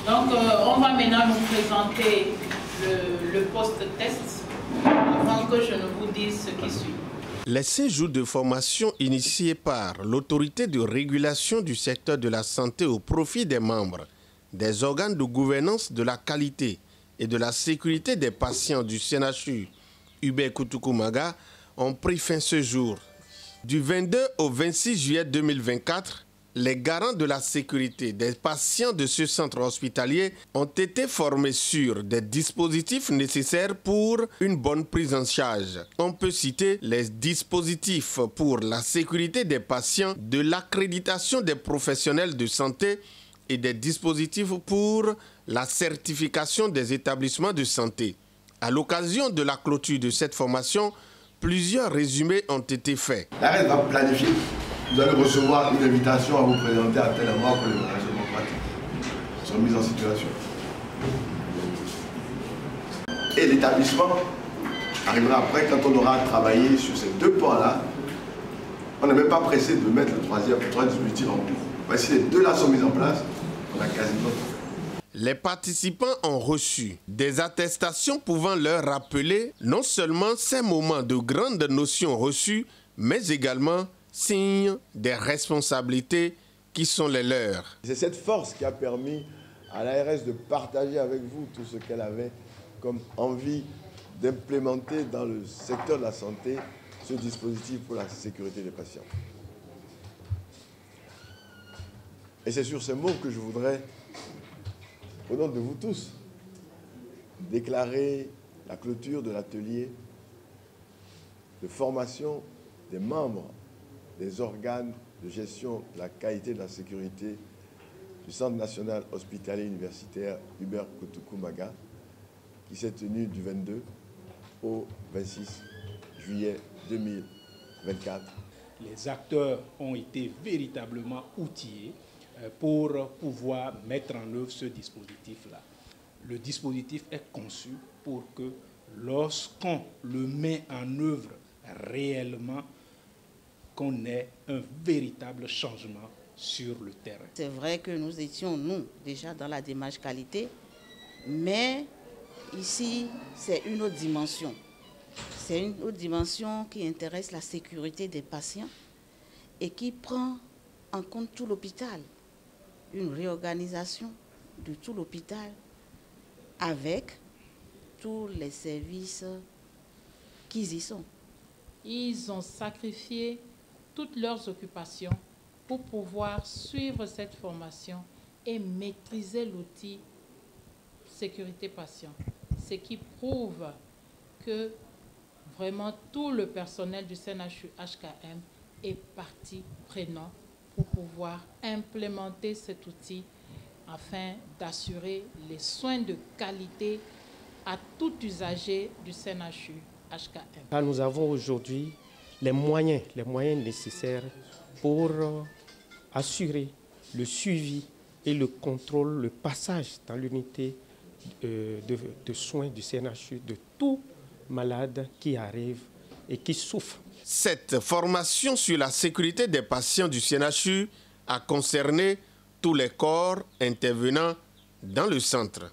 Donc, on va maintenant nous présenter le post-test avant que je ne vous dise ce qui suit. Les 5 jours de formation initiés par l'autorité de régulation du secteur de la santé au profit des membres des organes de gouvernance de la qualité et de la sécurité des patients du CNHU Hubert Koutoukou-Maga ont pris fin ce jour. Du 22 au 26 juillet 2024, les garants de la sécurité des patients de ce centre hospitalier ont été formés sur des dispositifs nécessaires pour une bonne prise en charge. On peut citer les dispositifs pour la sécurité des patients, de l'accréditation des professionnels de santé et des dispositifs pour la certification des établissements de santé. À l'occasion de la clôture de cette formation, plusieurs résumés ont été faits. La RS va planifier. Vous allez recevoir une invitation à vous présenter à tel endroit pour le management pratique. Sur mise en situation. Et l'établissement arrivera après quand on aura travaillé sur ces 2 points-là. On n'est même pas pressé de mettre le troisième dispositif en cours. Voici les 2 là sont mis en place, on a quasiment tout fait. Les participants ont reçu des attestations pouvant leur rappeler non seulement ces moments de grandes notions reçues, mais également signe des responsabilités qui sont les leurs. C'est cette force qui a permis à l'ARS de partager avec vous tout ce qu'elle avait comme envie d'implémenter dans le secteur de la santé ce dispositif pour la sécurité des patients. Et c'est sur ces mots que je voudrais, au nom de vous tous, déclarer la clôture de l'atelier de formation des membres des organes de gestion de la qualité et de la sécurité du Centre national hospitalier universitaire Hubert Koutoukou-Maga, qui s'est tenu du 22 au 26 juillet 2024. Les acteurs ont été véritablement outillés pour pouvoir mettre en œuvre ce dispositif-là. Le dispositif est conçu pour que lorsqu'on le met en œuvre réellement, qu'on ait un véritable changement sur le terrain. C'est vrai que nous étions, nous, déjà dans la démarche qualité, mais ici, c'est une autre dimension. C'est une autre dimension qui intéresse la sécurité des patients et qui prend en compte tout l'hôpital. Une réorganisation de tout l'hôpital avec tous les services qui y sont. Ils ont sacrifié toutes leurs occupations pour pouvoir suivre cette formation et maîtriser l'outil sécurité patient. Ce qui prouve que vraiment tout le personnel du CNHU HKM est partie prenante pour pouvoir implémenter cet outil afin d'assurer les soins de qualité à tout usager du CNHU HKM. Nous avons aujourd'hui les moyens nécessaires pour assurer le suivi et le contrôle, le passage dans l'unité de soins du CNHU de tout malade qui arrive et qui souffre. Cette formation sur la sécurité des patients du CNHU a concerné tous les corps intervenant dans le centre.